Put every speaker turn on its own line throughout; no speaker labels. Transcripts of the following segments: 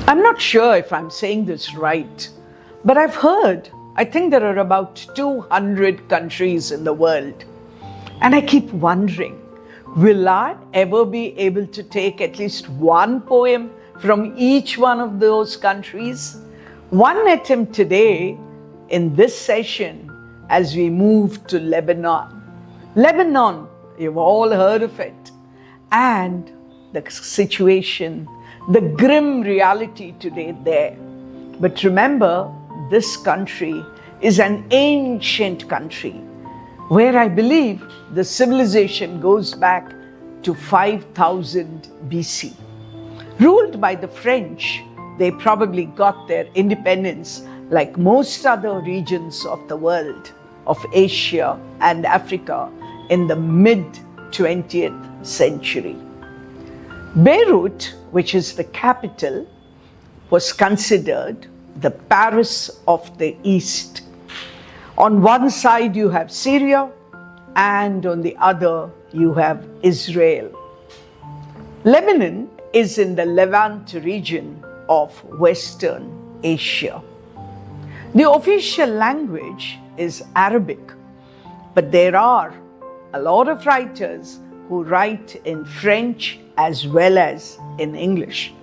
I'm not sure if I'm saying this right, but I think there are about 200 countries in the world. And I keep wondering, will I ever be able to take at least one poem from each one of those countries? One attempt today in this session as we move to Lebanon. Lebanon, you've all heard of it. And the situation, the grim reality today there. But remember, this country is an ancient country where I believe the civilization goes back to 5000 BC. Ruled by the French, they probably got their independence like most other regions of the world, of Asia and Africa, in the mid-20th century. Beirut, which is the capital, was considered the Paris of the East. On one side you have Syria, and on the other you have Israel. Lebanon is in the Levant region of Western Asia. The official language is Arabic, but there are a lot of writers who write in French as well as in English.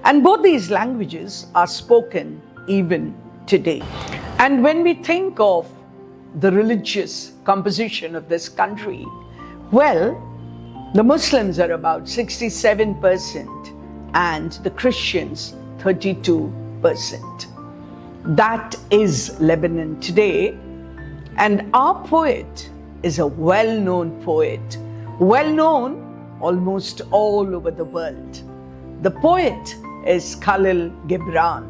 And both these languages are spoken even today. And when we think of the religious composition of this country, well, the Muslims are about 67% and the Christians 32%. That is Lebanon today. And our poet is a well-known poet, well-known almost all over the world. The poet is Khalil Gibran,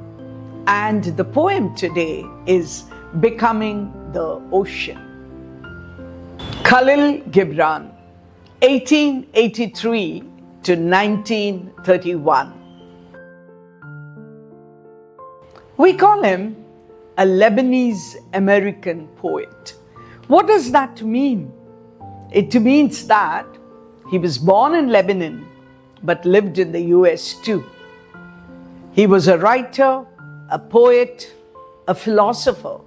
and the poem today is Becoming the Ocean. Khalil Gibran, 1883 to 1931. We call him a Lebanese American poet. What does that mean? It means that he was born in Lebanon but lived in the US too. He was a writer, a poet, a philosopher,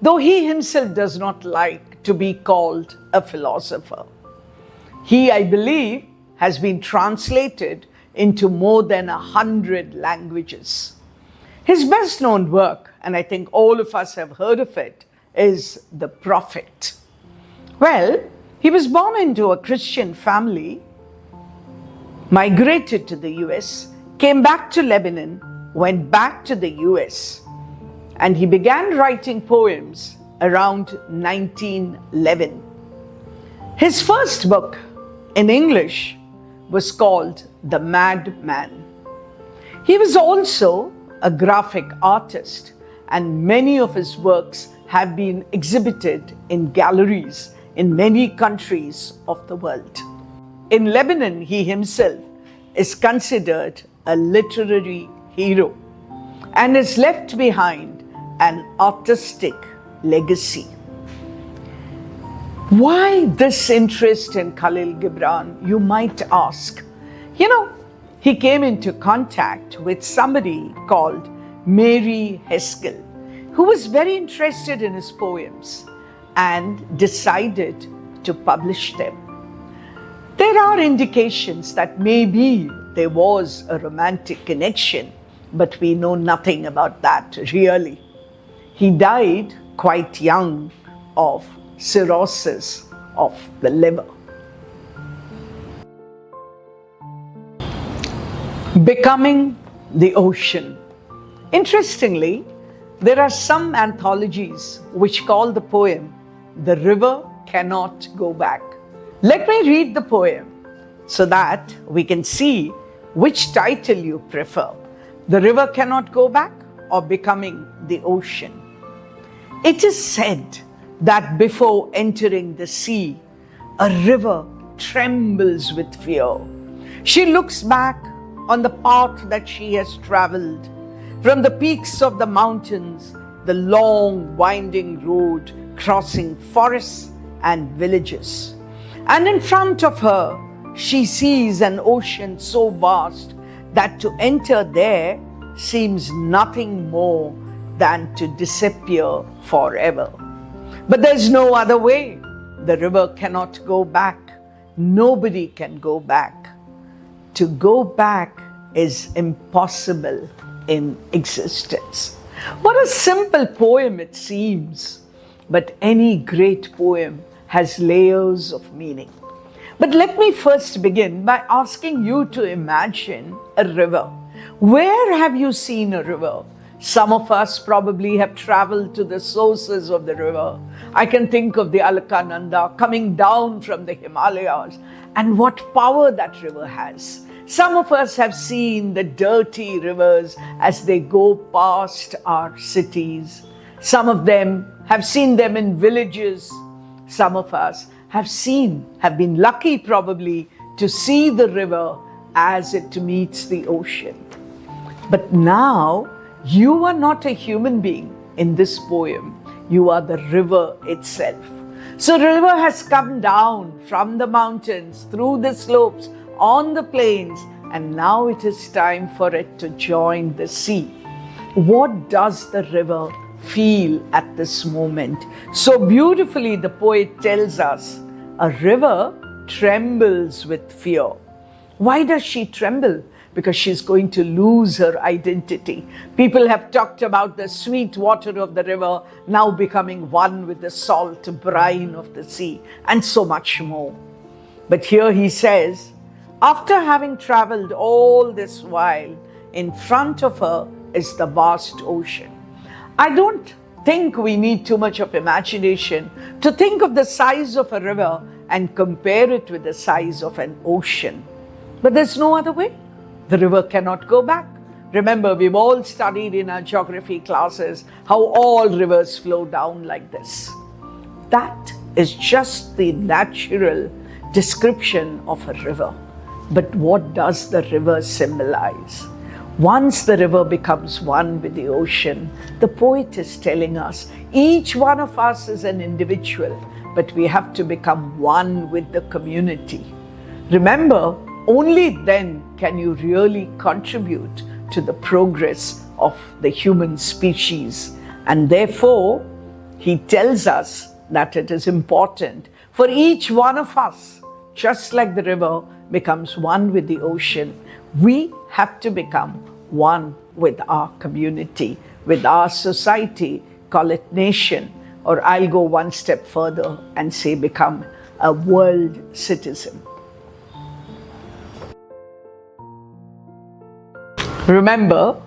though he himself does not like to be called a philosopher. He, I believe, has been translated into more than 100 languages. His best known work, and I think all of us have heard of it, is The Prophet. Well, he was born into a Christian family, migrated to the US, came back to Lebanon, went back to the US, and he began writing poems around 1911. His first book in English was called The Madman. He was also a graphic artist, and many of his works have been exhibited in galleries in many countries of the world. In Lebanon, he himself is considered a literary hero and has left behind an artistic legacy. Why this interest in Khalil Gibran, you might ask? He came into contact with somebody called Mary Haskell, who was very interested in his poems and decided to publish them. There are indications that maybe there was a romantic connection, but we know nothing about that really. He died quite young of cirrhosis of the liver. Becoming the Ocean. Interestingly, there are some anthologies which call the poem The River Cannot Go Back. Let me read the poem so that we can see which title you prefer. The River Cannot Go Back or Becoming the Ocean. It is said that before entering the sea, a river trembles with fear. She looks back on the path that she has traveled, from the peaks of the mountains, the long winding road crossing forests and villages. And in front of her, she sees an ocean so vast that to enter there seems nothing more than to disappear forever. But there's no other way. The river cannot go back. Nobody can go back. To go back is impossible in existence. What a simple poem it seems, but any great poem has layers of meaning. But let me first begin by asking you to imagine a river. Where have you seen a river? Some of us probably have traveled to the sources of the river. I can think of the Alaknanda coming down from the Himalayas and what power that river has. Some of us have seen the dirty rivers as they go past our cities. Some of them have seen them in villages. Some of us have been lucky probably to see the river as it meets the ocean. But now, you are not a human being in this poem. You are the river itself. So the river has come down from the mountains, through the slopes, on the plains, and now it is time for it to join the sea. What does the river feel at this moment? So beautifully the poet tells us, a river trembles with fear. Why does she tremble? Because she's going to lose her identity. People have talked about the sweet water of the river now becoming one with the salt brine of the sea, and so much more. But here he says, after having traveled all this while, in front of her is the vast ocean. I don't think we need too much of imagination to think of the size of a river and compare it with the size of an ocean. But there's no other way. The river cannot go back. Remember, we've all studied in our geography classes how all rivers flow down like this. That is just the natural description of a river. But what does the river symbolize? Once the river becomes one with the ocean, the poet is telling us each one of us is an individual, but we have to become one with the community. Remember, only then can you really contribute to the progress of the human species. And therefore, he tells us that it is important for each one of us, just like the river becomes one with the ocean, we have to become one with our community, with our society, call it nation, or I'll go one step further and say become a world citizen. Remember,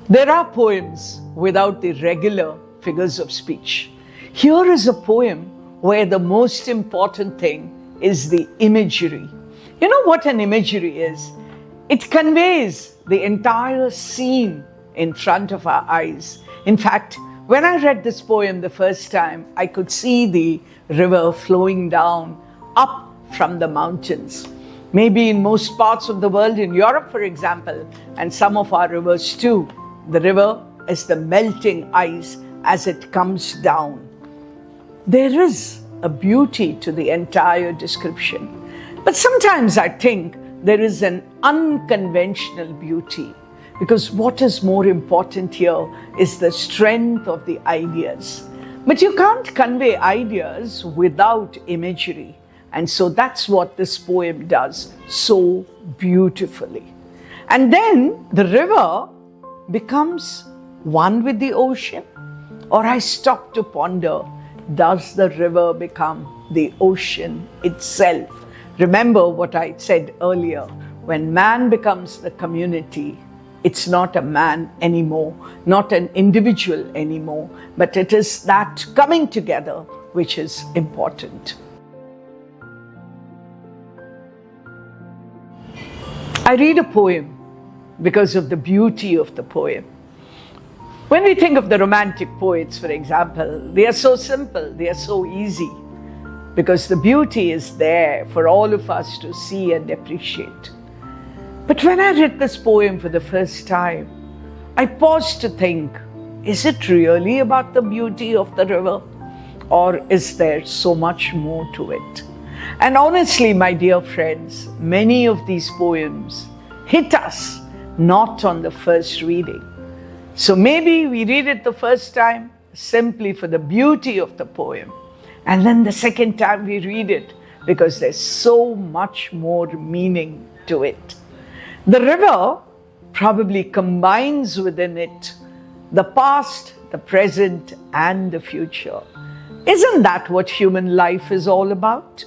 there are poems without the regular figures of speech. Here is a poem where the most important thing is the imagery. You know what an imagery is? It conveys the entire scene in front of our eyes. In fact, when I read this poem the first time, I could see the river flowing down up from the mountains. Maybe in most parts of the world, in Europe, for example, and some of our rivers too, the river is the melting ice as it comes down. There is a beauty to the entire description. But sometimes I think there is an unconventional beauty, because what is more important here is the strength of the ideas. But you can't convey ideas without imagery. And so that's what this poem does so beautifully. And then the river becomes one with the ocean. Or I stop to ponder, does the river become the ocean itself? Remember what I said earlier, when man becomes the community, it's not a man anymore, not an individual anymore, but it is that coming together which is important. I read a poem because of the beauty of the poem. When we think of the romantic poets, for example, they are so simple, they are so easy, because the beauty is there for all of us to see and appreciate. But when I read this poem for the first time, I paused to think, is it really about the beauty of the river? Or is there so much more to it? And honestly, my dear friends, many of these poems hit us not on the first reading. So maybe we read it the first time simply for the beauty of the poem, and then the second time we read it because there's so much more meaning to it. The river probably combines within it the past, the present, and the future. Isn't that what human life is all about?